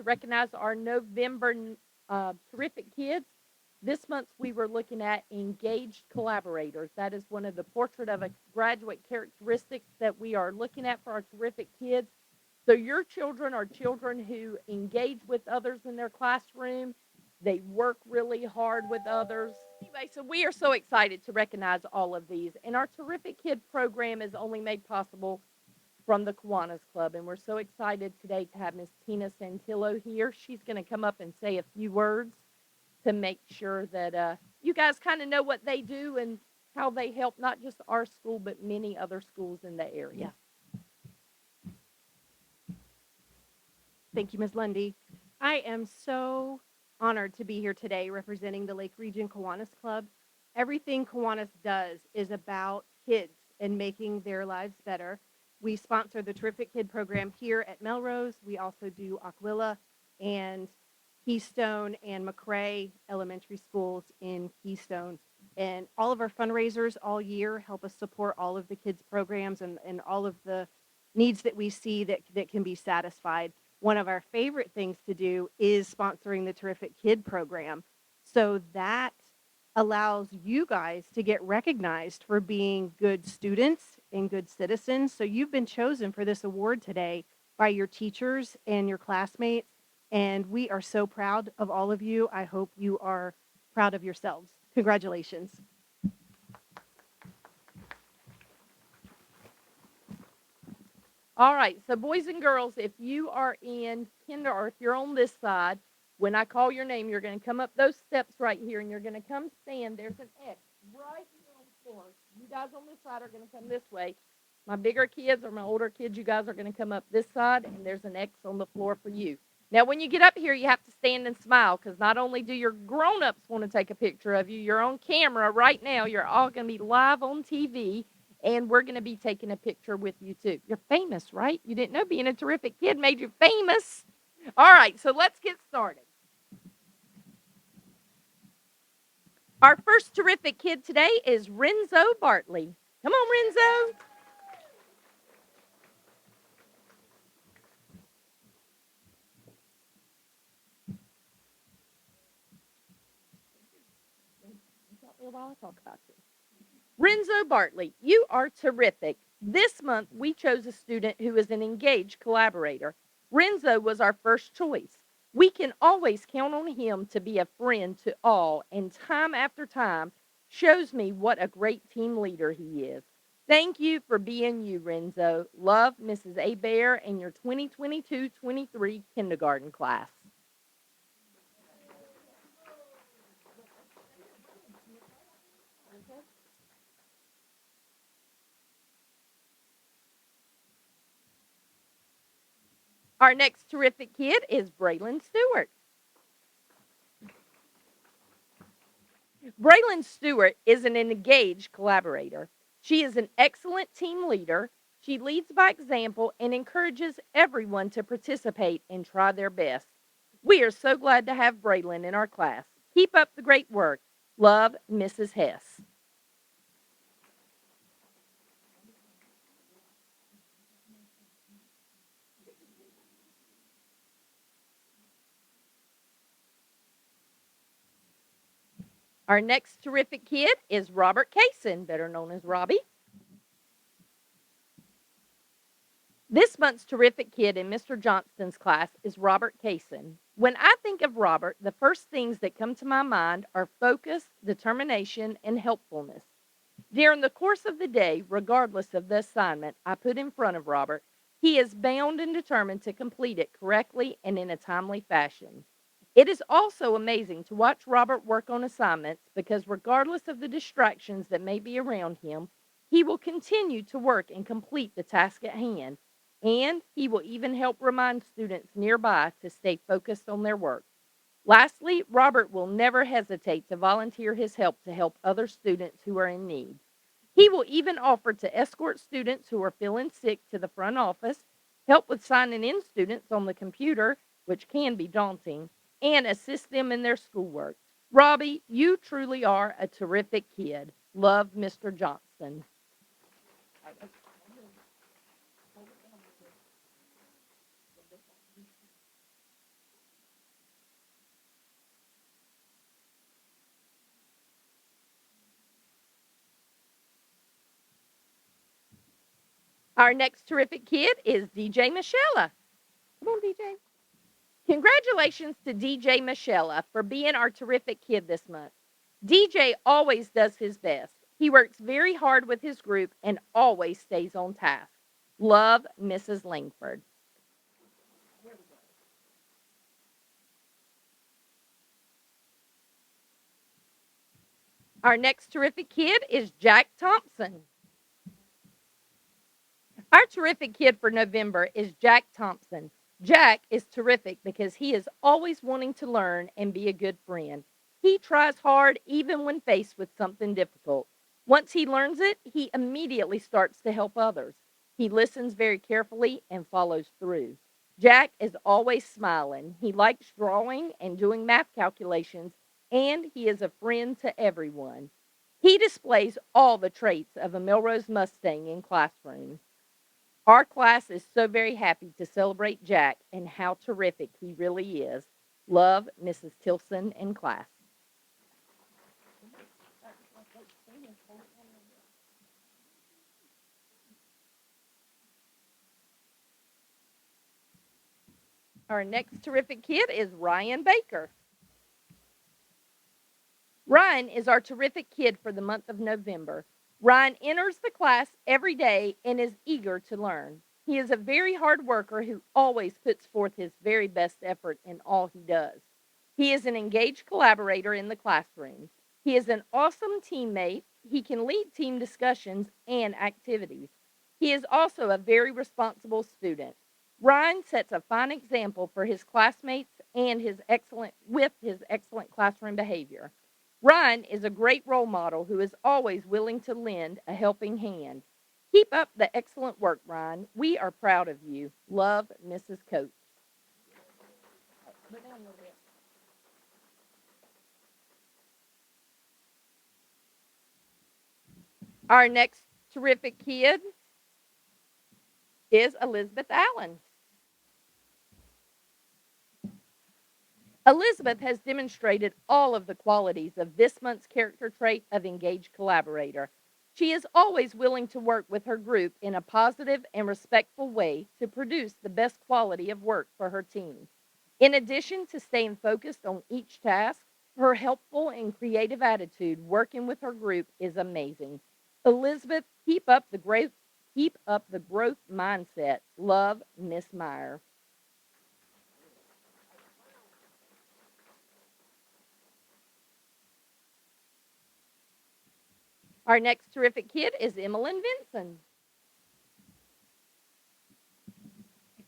recognize our November terrific kids. This month we were looking at engaged collaborators. That is one of the portrait of a graduate characteristics that we are looking at for our terrific kids. So your children are children who engage with others in their classroom. They work really hard with others. Anyway, so we are so excited to recognize all of these. And our Terrific Kid program is only made possible from the Kiwanis Club. And we're so excited today to have Miss Tina Santillo here. She's going to come up and say a few words to make sure that you guys kind of know what they do and how they help not just our school, but many other schools in the area. Thank you, Ms. Lundy. I am so honored to be here today representing the Lake Region Kiwanis Club. Everything Kiwanis does is about kids and making their lives better. We sponsor the Terrific Kid program here at Melrose. We also do Aquila and Keystone and McRae elementary schools in Keystone. And all of our fundraisers all year help us support all of the kids' programs and all of the needs that we see that can be satisfied. One of our favorite things to do is sponsoring the Terrific Kid program. So that allows you guys to get recognized for being good students and good citizens. So you've been chosen for this award today by your teachers and your classmates. And we are so proud of all of you. I hope you are proud of yourselves. Congratulations. All right, so boys and girls, if you are in kinder or if you're on this side, when I call your name, you're going to come up those steps right here and you're going to come stand. There's an X right here on the floor. You guys on this side are going to come this way. My bigger kids or my older kids, you guys are going to come up this side and there's an X on the floor for you. Now, when you get up here, you have to stand and smile because not only do your grown-ups want to take a picture of you, you're on camera right now. You're all going to be live on TV. And we're going to be taking a picture with you, too. You're famous, right? You didn't know being a terrific kid made you famous. All right, so let's get started. Our first terrific kid today is Renzo Bartley. Come on, Renzo. While I talk about you. Renzo Bartley, you are terrific. This month, we chose a student who is an engaged collaborator. Renzo was our first choice. We can always count on him to be a friend to all, and time after time shows me what a great team leader he is. Thank you for being you, Renzo. Love, Mrs. Bear and your 2022-23 kindergarten class. Our next terrific kid is Braylon Stewart. Braylon Stewart is an engaged collaborator. She is an excellent team leader. She leads by example and encourages everyone to participate and try their best. We are so glad to have Braylon in our class. Keep up the great work. Love, Mrs. Hess. Our next terrific kid is Robert Kaysen, better known as Robbie. This month's terrific kid in Mr. Johnston's class is Robert Kaysen. When I think of Robert, the first things that come to my mind are focus, determination, and helpfulness. During the course of the day, regardless of the assignment I put in front of Robert, he is bound and determined to complete it correctly and in a timely fashion. It is also amazing to watch Robert work on assignments because, regardless of the distractions that may be around him, he will continue to work and complete the task at hand, and he will even help remind students nearby to stay focused on their work. Lastly, Robert will never hesitate to volunteer his help to help other students who are in need. He will even offer to escort students who are feeling sick to the front office, help with signing in students on the computer, which can be daunting, and assist them in their schoolwork. Robbie, you truly are a terrific kid. Love, Mr. Johnston. Our next terrific kid is DJ Michelle. Come on, DJ. Congratulations to DJ Michelle for being our terrific kid this month. DJ always does his best. He works very hard with his group and always stays on task. Love, Mrs. Langford. Our next terrific kid is Jack Thompson. Our terrific kid for November is Jack Thompson. Jack is terrific because he is always wanting to learn and be a good friend. He tries hard even when faced with something difficult. Once he learns it, he immediately starts to help others. He listens very carefully and follows through. Jack is always smiling. He likes drawing and doing math calculations, and he is a friend to everyone. He displays all the traits of a Melrose Mustang in classrooms. Our class is so very happy to celebrate Jack and how terrific he really is. Love, Mrs. Tilson and class. Our next terrific kid is Ryan Baker. Ryan is our terrific kid for the month of November. Ryan enters the class every day and is eager to learn. He is a very hard worker who always puts forth his very best effort in all he does. He is an engaged collaborator in the classroom. He is an awesome teammate. He can lead team discussions and activities. He is also a very responsible student. Ryan sets a fine example for his classmates and his excellent classroom behavior. Ryan is a great role model who is always willing to lend a helping hand. Keep up the excellent work, Ryan. We are proud of you. Love, Mrs. Coates. Our next terrific kid is Elizabeth Allen. Elizabeth has demonstrated all of the qualities of this month's character trait of engaged collaborator. She is always willing to work with her group in a positive and respectful way to produce the best quality of work for her team. In addition to staying focused on each task, her helpful and creative attitude working with her group is amazing. Elizabeth, keep up the growth mindset. Love, Miss Meyer. Our next terrific kid is Emmeline Vinson.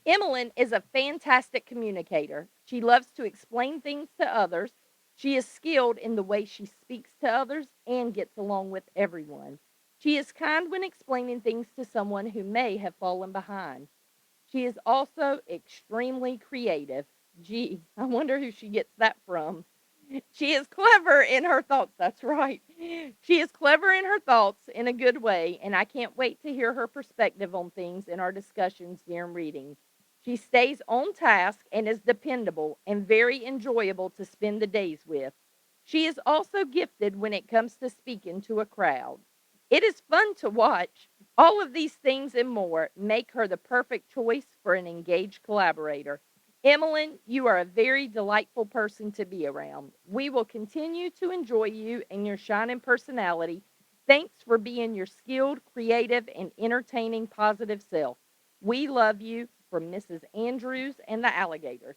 Emmeline is a fantastic communicator. She loves to explain things to others. She is skilled in the way she speaks to others and gets along with everyone. She is kind when explaining things to someone who may have fallen behind. She is also extremely creative. Gee, I wonder who she gets that from. She is clever in her thoughts. That's right. She is clever in her thoughts in a good way, and I can't wait to hear her perspective on things in our discussions during reading. She stays on task and is dependable and very enjoyable to spend the days with. She is also gifted when it comes to speaking to a crowd. It is fun to watch. All of these things and more make her the perfect choice for an engaged collaborator. Emmeline, you are a very delightful person to be around. We will continue to enjoy you and your shining personality. Thanks for being your skilled, creative, and entertaining positive self. We love you from Mrs. Andrews and the Alligators.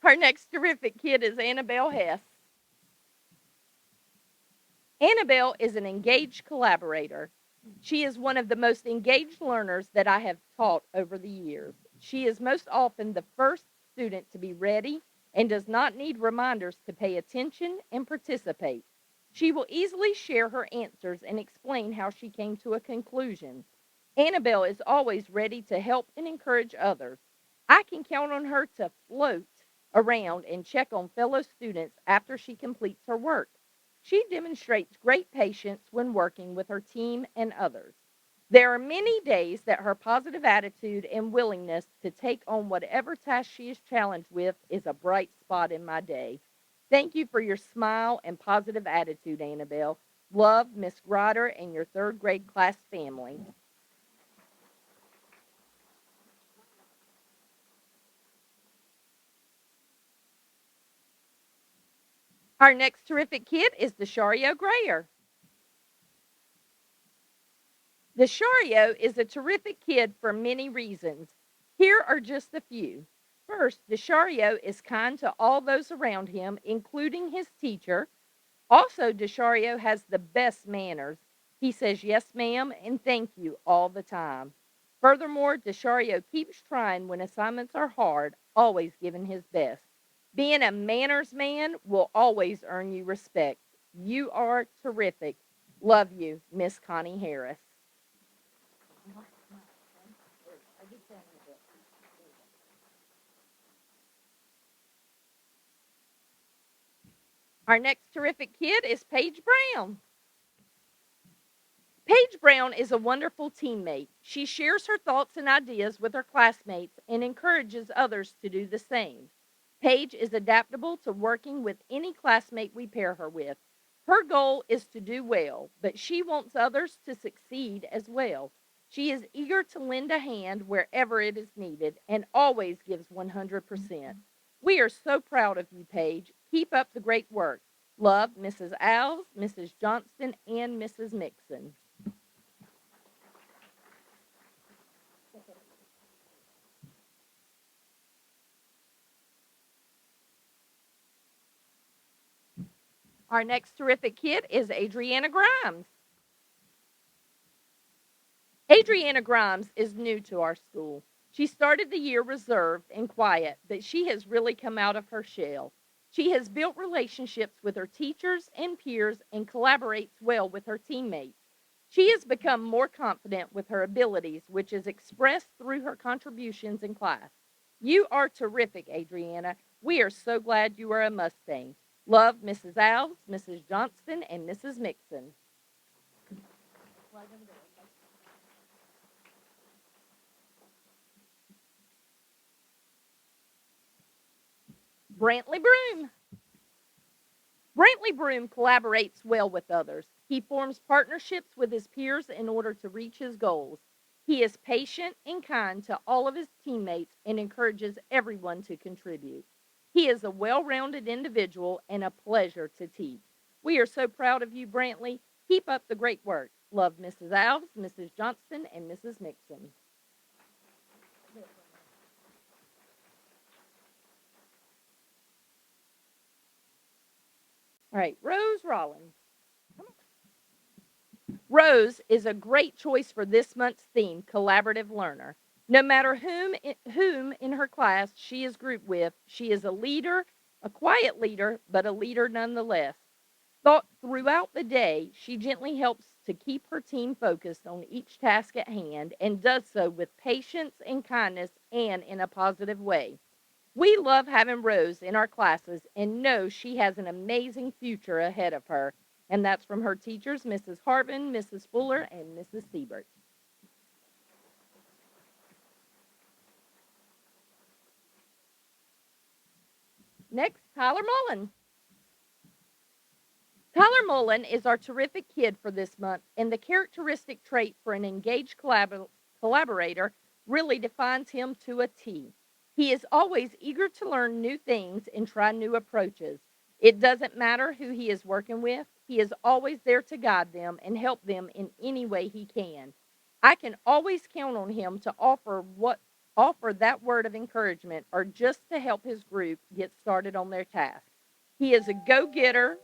Our next terrific kid is Annabelle Hess. Annabelle is an engaged collaborator. She is one of the most engaged learners that I have taught over the years. She is most often the first student to be ready and does not need reminders to pay attention and participate. She will easily share her answers and explain how she came to a conclusion. Annabelle is always ready to help and encourage others. I can count on her to float around and check on fellow students after she completes her work. She demonstrates great patience when working with her team and others. There are many days that her positive attitude and willingness to take on whatever task she is challenged with is a bright spot in my day. Thank you for your smile and positive attitude, Annabelle. Love, Miss Grider and your third grade class family. Our next terrific kid is Deshario Grayer. Deshario is a terrific kid for many reasons. Here are just a few. First, Deshario is kind to all those around him, including his teacher. Also, Deshario has the best manners. He says yes, ma'am, and thank you all the time. Furthermore, Deshario keeps trying when assignments are hard, always giving his best. Being a manners man will always earn you respect. You are terrific. Love you, Miss Connie Harris. Our next terrific kid is Paige Brown. Paige Brown is a wonderful teammate. She shares her thoughts and ideas with her classmates and encourages others to do the same. Paige is adaptable to working with any classmate we pair her with. Her goal is to do well, but she wants others to succeed as well. She is eager to lend a hand wherever it is needed and always gives 100%. We are so proud of you, Paige. Keep up the great work. Love, Mrs. Alves, Mrs. Johnston, and Mrs. Mixon. Our next terrific kid is Adriana Grimes. Adriana Grimes is new to our school. She started the year reserved and quiet, but she has really come out of her shell. She has built relationships with her teachers and peers and collaborates well with her teammates. She has become more confident with her abilities, which is expressed through her contributions in class. You are terrific, Adriana. We are so glad you are a Mustang. Love, Mrs. Alves, Mrs. Johnston, and Mrs. Mixon. Brantley Broom. Brantley Broom collaborates well with others. He forms partnerships with his peers in order to reach his goals. He is patient and kind to all of his teammates and encourages everyone to contribute. He is a well rounded individual and a pleasure to teach. We are so proud of you, Brantley. Keep up the great work. Love, Mrs. Alves, Mrs. Johnston, and Mrs. Mixon. All right, Rose Rollins. Rose is a great choice for this month's theme, collaborative learner. No matter whom in her class she is grouped with, she is a leader, a quiet leader, but a leader nonetheless. Throughout the day, she gently helps to keep her team focused on each task at hand and does so with patience and kindness and in a positive way. We love having Rose in our classes and know she has an amazing future ahead of her. And that's from her teachers, Mrs. Harvin, Mrs. Fuller, and Mrs. Siebert. Next, Tyler Mullen. Tyler Mullen is our terrific kid for this month, and the characteristic trait for an engaged collaborator really defines him to a T. He is always eager to learn new things and try new approaches. It doesn't matter who he is working with, he is always there to guide them and help them in any way he can. I can always count on him to offer that word of encouragement or just to help his group get started on their task. He is a go-getter.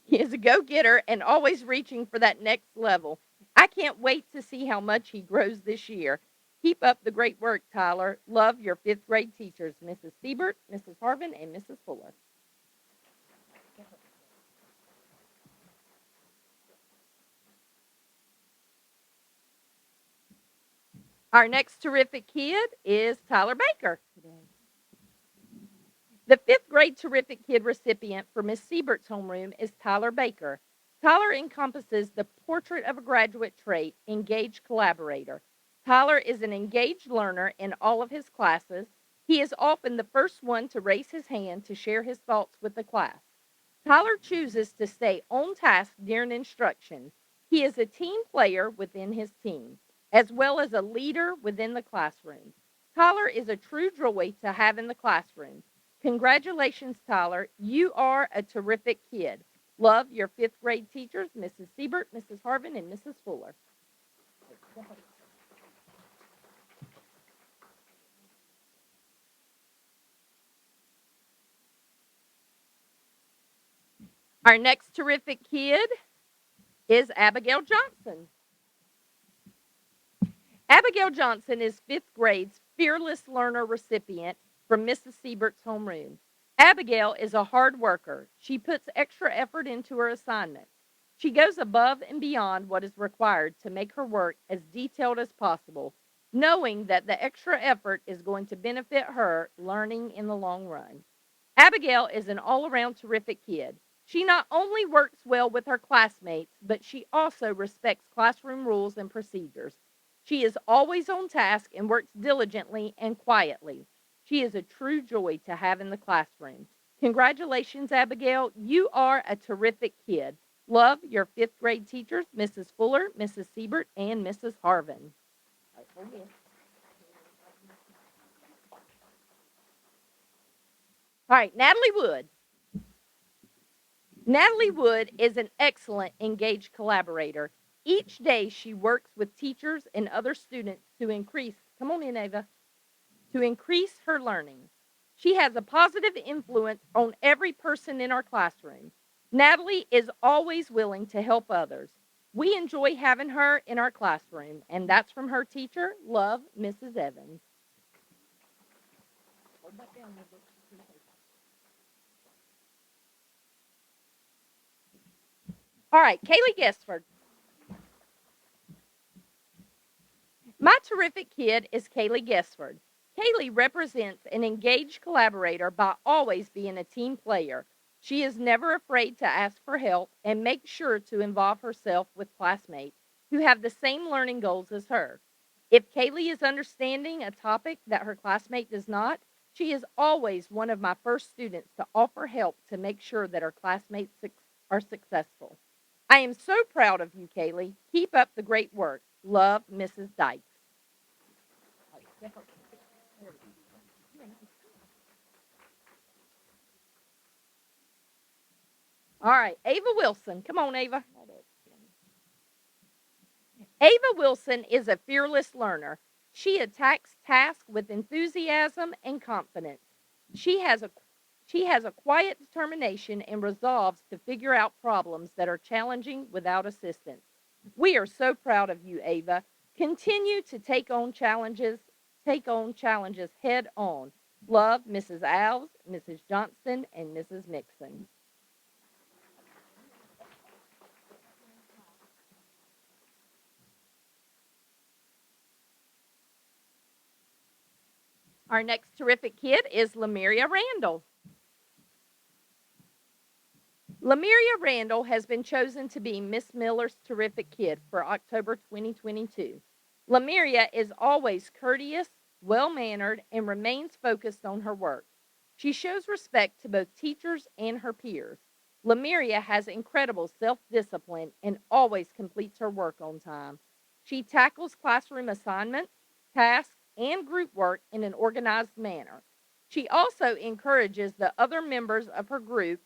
He is a go getter and always reaching for that next level. I can't wait to see how much he grows this year. Keep up the great work, Tyler. Love your fifth grade teachers, Mrs. Siebert, Mrs. Harvin, and Mrs. Fuller. Our next terrific kid is Tyler Baker. The fifth grade terrific kid recipient for Miss Siebert's homeroom is Tyler Baker. Tyler encompasses the portrait of a graduate trait, engaged collaborator. Tyler is an engaged learner in all of his classes. He is often the first one to raise his hand to share his thoughts with the class. Tyler chooses to stay on task during instruction. He is a team player within his team, as well as a leader within the classroom. Tyler is a true joy to have in the classroom. Congratulations, Tyler. You are a terrific kid. Love your fifth grade teachers, Mrs. Siebert, Mrs. Harvin, and Mrs. Fuller. Our next terrific kid is Abigail Johnson. Abigail Johnson is fifth grade's Fearless Learner recipient from Mrs. Siebert's homeroom. Abigail is a hard worker. She puts extra effort into her assignments. She goes above and beyond what is required to make her work as detailed as possible, knowing that the extra effort is going to benefit her learning in the long run. Abigail is an all around terrific kid. She not only works well with her classmates, but she also respects classroom rules and procedures. She is always on task and works diligently and quietly. She is a true joy to have in the classroom. Congratulations, Abigail. You are a terrific kid. Love your fifth grade teachers, Mrs. Fuller, Mrs. Siebert, and Mrs. Harvin. All right, Natalie Wood. Natalie Wood is an excellent engaged collaborator. Each day she works with teachers and other students to increase, come on in, Ava, to increase her learning. She has a positive influence on every person in our classroom. Natalie is always willing to help others. We enjoy having her in our classroom, and that's from her teacher, Love, Mrs. Evans. All right, Kaylee Guestford. My terrific kid is Kaylee Guestford. Kaylee represents an engaged collaborator by always being a team player. She is never afraid to ask for help and makes sure to involve herself with classmates who have the same learning goals as her. If Kaylee is understanding a topic that her classmate does not, she is always one of my first students to offer help to make sure that her classmates are successful. I am so proud of you, Kaylee. Keep up the great work. Love, Mrs. Dykes. All right, Ava Wilson. Come on, Ava. Ava Wilson is a fearless learner. She attacks tasks with enthusiasm and confidence. She has a she has a quiet determination and resolves to figure out problems that are challenging without assistance. We are so proud of you, Ava. Continue to take on challenges head on. Love, Mrs. Alves, Mrs. Johnston, and Mrs. Nixon. Our next terrific kid is Lemuria Randall. Lemuria Randall has been chosen to be Miss Miller's terrific kid for October 2022. Lemuria is always courteous, well mannered, and remains focused on her work. She shows respect to both teachers and her peers. Lemuria has incredible self discipline and always completes her work on time. She tackles classroom assignments, tasks, and group work in an organized manner. She also encourages the other members of her group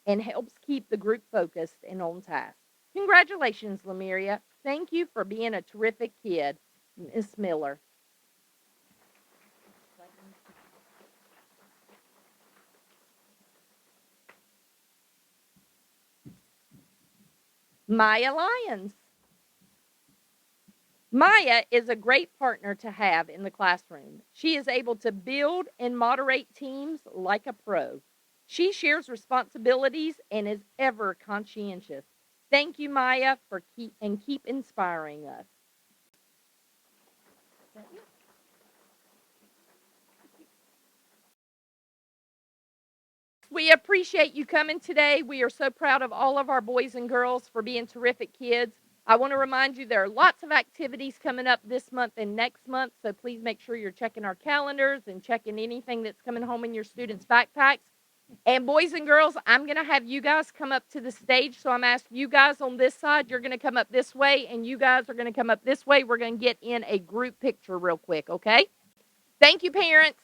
and helps keep the group focused and on task. Congratulations, Lemuria. Thank you for being a terrific kid, Miss Miller. Maya Lyons. Maya is a great partner to have in the classroom. She is able to build and moderate teams like a pro. She shares responsibilities and is ever conscientious. Thank you, Maya, for keep inspiring us. we appreciate you coming today. We are so proud of all of our boys and girls for being terrific kids. I want to remind you there are lots of activities coming up this month and next month, so please make sure you're checking our calendars and checking anything that's coming home in your students' backpacks. And boys and girls, I'm going to have you guys come up to the stage. So I'm asking you guys on this side, you're going to come up this way, and you guys are going to come up this way. We're going to get in a group picture real quick, okay? Thank you, parents.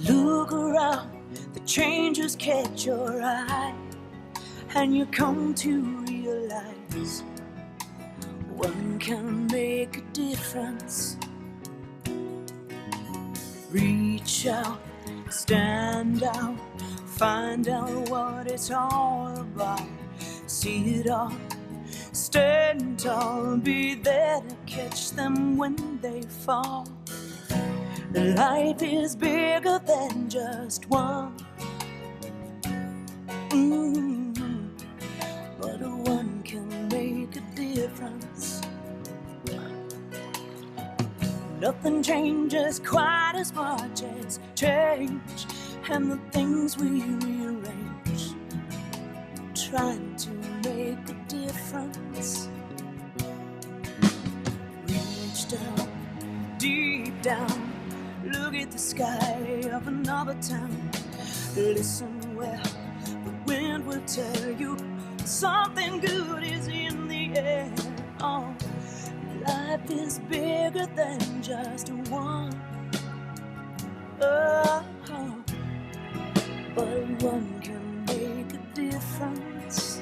Look around, the changes catch your eye, and you come to realize one can make a difference. Reach out, stand out, find out what it's all about. See it all, stand tall, be there to catch them when they fall. Life is bigger than just one, but one can make a difference. Nothing changes quite as much as change, and the things we rearrange, trying to make a difference. Reach down, deep down, look at the sky of another town. Listen well, the wind will tell you something good is in the air. Oh, life is bigger than just one. Oh, but one can make a difference.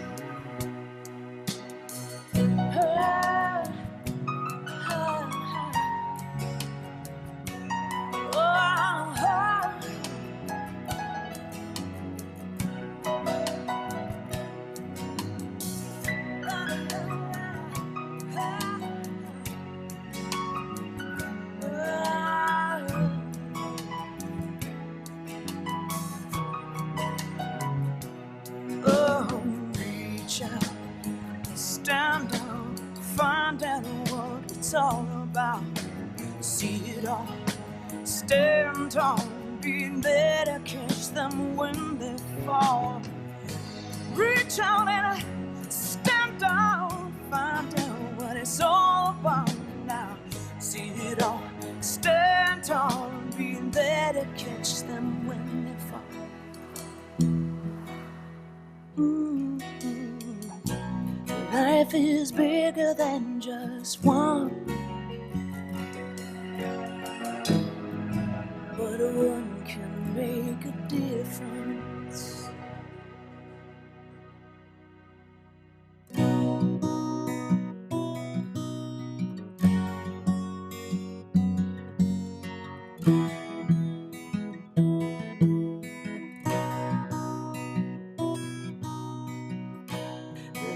Oh, reach out, stand out, find out what it's all about. See it all, stand tall, be there to catch them when they fall. Reach out and stand down, find out what it's all about now. See it all, stand tall, be there to catch them when they fall. Life is bigger than just one, but one can make a difference.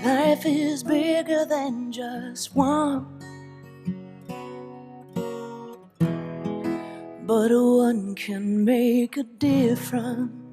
Life is bigger than just one, but one can make a difference.